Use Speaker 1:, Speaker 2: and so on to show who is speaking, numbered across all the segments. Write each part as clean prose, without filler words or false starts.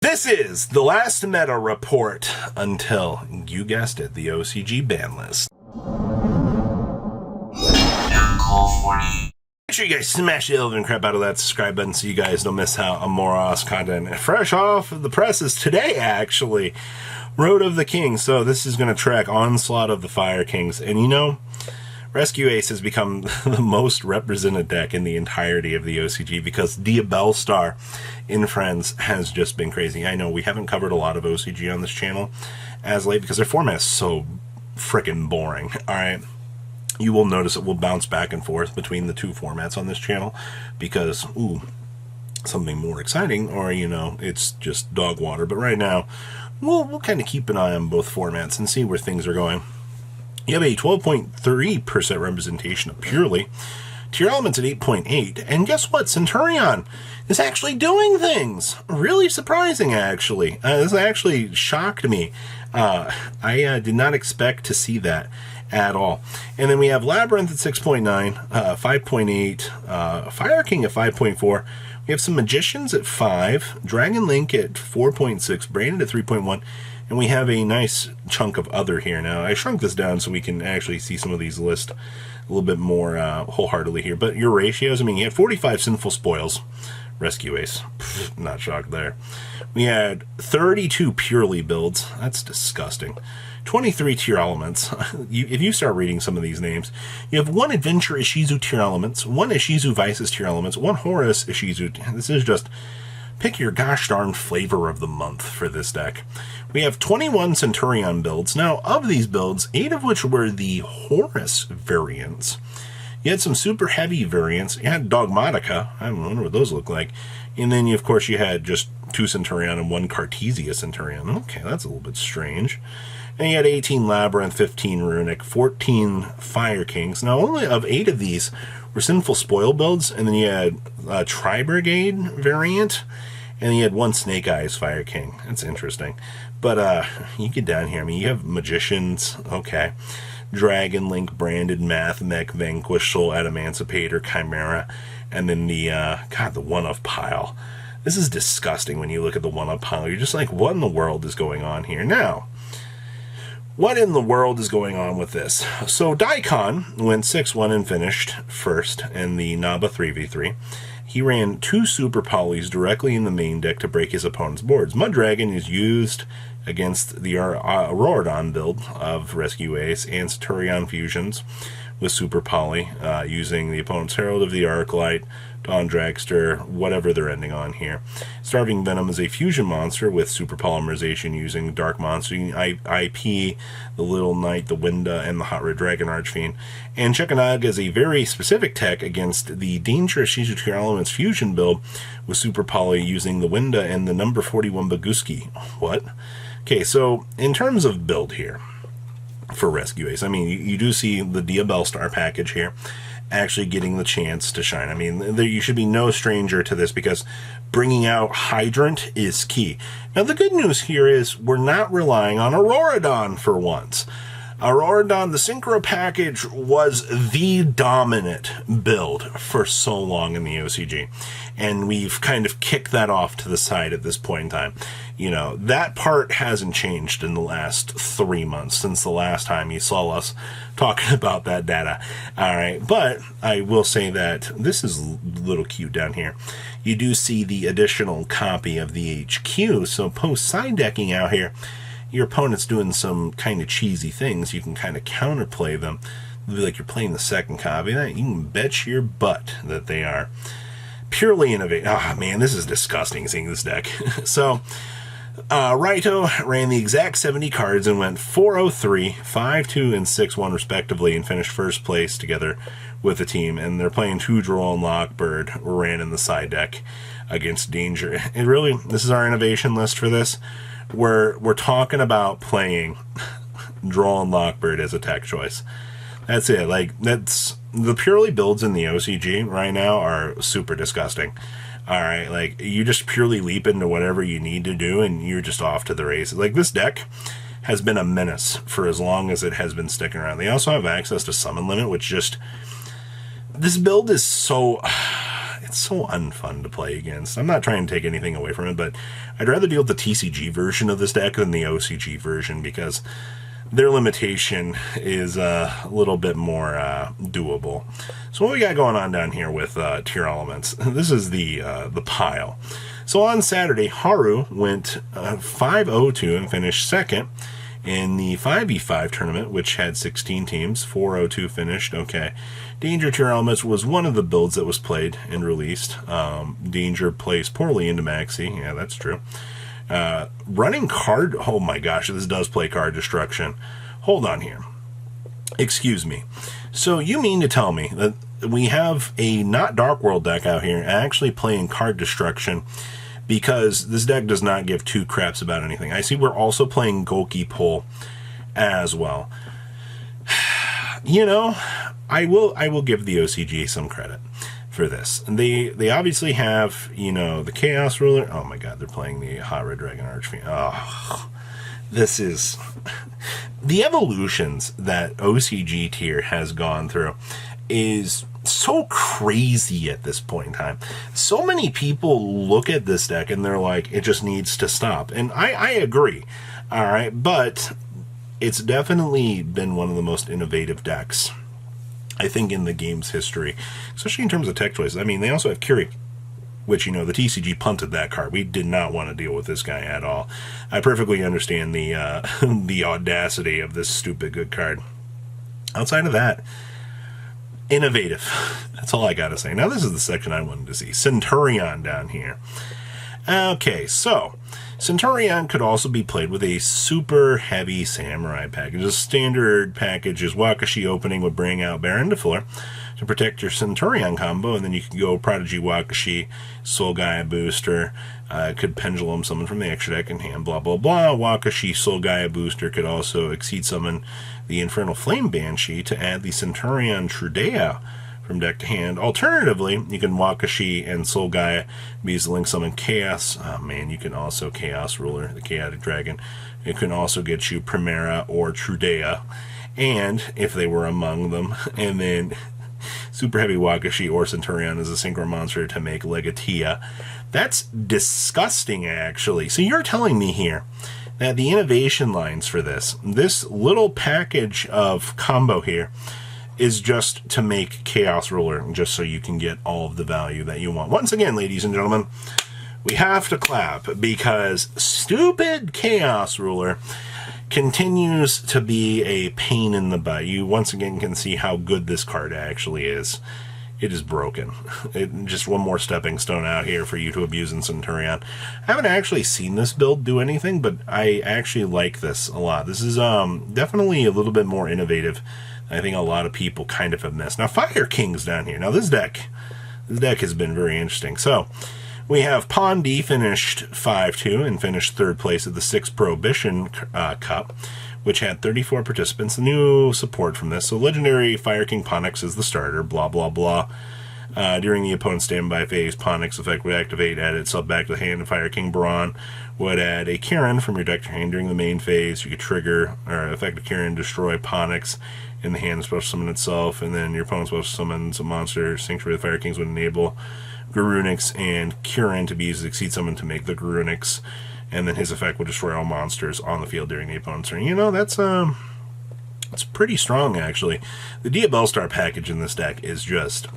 Speaker 1: This is the last meta report until, you guessed it, the OCG ban list. Make sure you guys smash the elven crap out of that subscribe button so you guys don't miss out on more awesome content. Fresh off the presses today, actually, Road of the Kings. So this is going to track Onslaught of the Fire Kings. And you know, Rescue Ace has become the most represented deck in the entirety of the OCG because Diabellstar in Friends has just been crazy. I know we haven't covered a lot of OCG on this channel as late because their format is so freaking boring. Alright, you will notice it will bounce back and forth between the two formats on this channel because, ooh, something more exciting, or, you know, it's just dog water. But right now, we'll kind of keep an eye on both formats and see where things are going. You have a 12.3% representation of Purely. Tier Elements at 8.8. And guess what? Centurion is actually doing things. Really surprising, actually. This actually shocked me. I did not expect to see that at all. And then we have Labyrinth at 6.9, 5.8, Fire King at 5.4. We have some Magicians at 5, Dragon Link at 4.6, Branded at 3.1. And we have a nice chunk of other here. Now, I shrunk this down so we can actually see some of these lists a little bit more wholeheartedly here. But your ratios, I mean, you had 45 Sinful Spoils. Rescue Ace. Pfft, not shocked there. We had 32 Purely builds. That's disgusting. 23 Tier Elements. If you start reading some of these names, you have 1 Adventure Ishizu Tier Elements, 1 Ishizu Vices Tier Elements, 1 Horus Ishizu. This is just... pick your gosh darn flavor of the month for this deck. We have 21 Centurion builds. Now, of these builds, 8 of which were the Horus variants. You had some super heavy variants. You had Dogmatica. I wonder what those look like. And then, of course, you had just 2 Centurion and 1 Cartesia Centurion. Okay, that's a little bit strange. And you had 18 Labyrinth, 15 Runic, 14 Fire Kings. Now, only of 8 of these were Sinful Spoil builds, and then you had a Tri-Brigade variant, and you had 1 Snake Eyes Fire King. That's interesting. But you get down here, I mean, you have Magicians, okay, Dragon Link, Branded, Math, Mech, Vanquish, Soul, Emancipator, Chimera, and then the, the one-of pile. This is disgusting when you look at the one-of pile. You're just like, what in the world is going on here? Now, what in the world is going on with this? So Daikon went 6-1 and finished first in the Naba 3v3. He ran 2 Super Polys directly in the main deck to break his opponent's boards. Mud Dragon is used against the Auroradon build of Rescue Ace and Centurion fusions with Super Poly, using the opponent's Herald of the Arclight, Dawn Dragster, whatever they're ending on here. Starving Venom is a fusion monster with super polymerization using Dark Monster, IP, the Little Knight, the Winda, and the Hot Red Dragon Archfiend. And Chekanaga is a very specific tech against the dangerous Shizu Tier Elements fusion build with super poly using the Winda and the number 41 Baguski. What? Okay, so in terms of build here for Rescue Ace, I mean, you do see the Diabellstar package here actually getting the chance to shine. I mean, you should be no stranger to this because bringing out Hydrant is key. Now, the good news here is we're not relying on Auroradon for once. Auroradon, the Synchro package, was the dominant build for so long in the OCG. And we've kind of kicked that off to the side at this point in time. You know, that part hasn't changed in the last 3 months since the last time you saw us talking about that data. All right, but I will say that this is a little cute down here. You do see the additional copy of the HQ, so post side decking out here, your opponent's doing some kind of cheesy things, you can kind of counterplay them. It'll be like you're playing the second copy. You can bet your butt that they are. Purely innovative. Ah, man, this is disgusting seeing this deck. So, Raito ran the exact 70 cards and went 4-0-3, 5-2, and 6-1 respectively, and finished first place together with the team. And they're playing 2 Droll and Lockbird, ran in the side deck against Danger. And really, this is our innovation list for this. We're talking about playing Droll and Lockbird as a tech choice. That's it. Like, that's the purely builds in the OCG right now are super disgusting. All right, like, you just purely leap into whatever you need to do, and you're just off to the races. Like, this deck has been a menace for as long as it has been sticking around. They also have access to Summon Limit, which just... This build is so... it's so unfun to play against. I'm not trying to take anything away from it, but I'd rather deal with the TCG version of this deck than the OCG version, because their limitation is a little bit more doable. So what we got going on down here with tier elements? This is the pile. So on Saturday, Haru went 5-0-2 and finished second in the 5v5 tournament, which had 16 teams. 4-0-2 finished. Okay. Danger tier elements was one of the builds that was played and released. Danger plays poorly into Maxi. Yeah, that's true. Running card... Oh my gosh, this does play card destruction. Hold on here. Excuse me. So you mean to tell me that we have a not Dark World deck out here actually playing card destruction, because this deck does not give two craps about anything. I see we're also playing Golgi Pull as well. You know, I will give the OCG some credit for this. And they obviously have, you know, the Chaos Ruler. Oh my god, they're playing the Hot Red Dragon Archfiend. Oh, this is... The evolutions that OCG tier has gone through is so crazy at this point in time. So many people look at this deck and they're like, it just needs to stop. And I agree. All right. But it's definitely been one of the most innovative decks, I think, in the game's history, especially in terms of tech choices. I mean, they also have Curie, which, you know, the TCG punted that card. We did not want to deal with this guy at all. I perfectly understand the the audacity of this stupid good card. Outside of that, innovative. That's all I gotta say. Now, this is the section I wanted to see. Centurion down here. Okay, so Centurion could also be played with a super heavy samurai package. A standard package is Wakashi opening would bring out Baron Defleur to protect your Centurion combo, and then you can go Prodigy Wakashi, Soul Gaia booster, could Pendulum summon from the extra deck in hand, blah blah blah. Wakashi Soul Gaia booster could also exceed summon the Infernal Flame Banshee to add the Centurion Trudea from deck to hand. Alternatively, you can Wakashi and Soul Gaia because link summon Chaos. Oh man, you can also Chaos Ruler, the Chaotic Dragon. It can also get you Primera or Trudea, and if they were among them, and then Super Heavy Wakashi or Centurion as a synchro monster to make Legatia. That's disgusting, actually. So you're telling me here that the innovation lines for this little package of combo here is just to make Chaos Ruler, just so you can get all of the value that you want. Once again, ladies and gentlemen, we have to clap, because stupid Chaos Ruler continues to be a pain in the butt. You once again can see how good this card actually is. It is broken. Just one more stepping stone out here for you to abuse in Centurion. I haven't actually seen this build do anything, but I actually like this a lot. This is definitely a little bit more innovative. I think a lot of people kind of have missed. Now, Fire King's down here. Now, this deck has been very interesting. So, we have Pon D finished 5-2 and finished third place at the 6th Prohibition Cup, which had 34 participants. The new support from this. So, Legendary Fire King Ponix is the starter, blah, blah, blah. During the opponent's standby phase, Ponix effect would activate, add itself back to the hand, and Fire King Braun would add a Kieran from your deck to your hand. During the main phase, you could trigger, or effect a Kieran, destroy Ponix in the hand, special summon itself, and then your opponent's special summons a monster. Sanctuary of the Fire Kings would enable Garunix and Kieran to be used as Exceed Summon to make the Garunix, and then his effect would destroy all monsters on the field during the opponent's turn. You know, that's pretty strong, actually. The Dia Bellstar package in this deck is just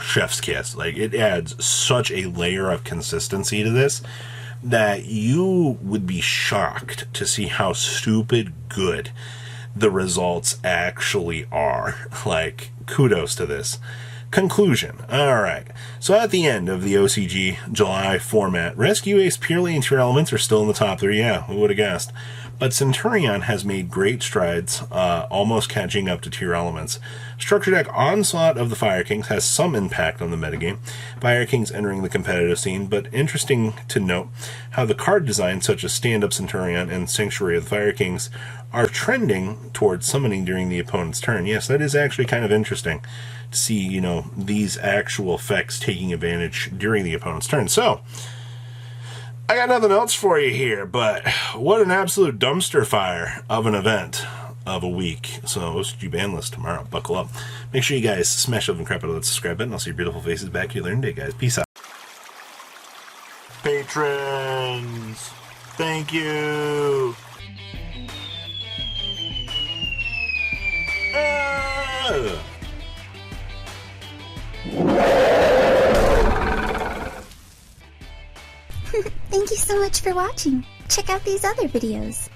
Speaker 1: chef's kiss. Like, it adds such a layer of consistency to this that you would be shocked to see how stupid good the results actually are. Like, kudos to this. Conclusion. Alright, so at the end of the OCG July format, Rescue Ace, Purely, and Tier Elements are still in the top 3. Yeah, who would have guessed? But Centurion has made great strides, almost catching up to Tier Elements. Structure Deck Onslaught of the Fire Kings has some impact on the metagame. Fire Kings entering the competitive scene, but interesting to note how the card designs such as Stand-Up Centurion and Sanctuary of the Fire Kings are trending towards summoning during the opponent's turn. Yes, that is actually kind of interesting to see, you know, these actual effects taking advantage during the opponent's turn. So, I got nothing else for you here, but what an absolute dumpster fire of an event of a week. So it's due ban list tomorrow. Buckle up. Make sure you guys smash up and crap out of that subscribe button. I'll see your beautiful faces back here later today, guys. Peace out. Patrons, thank you.
Speaker 2: Thank you so much for watching. Check out these other videos.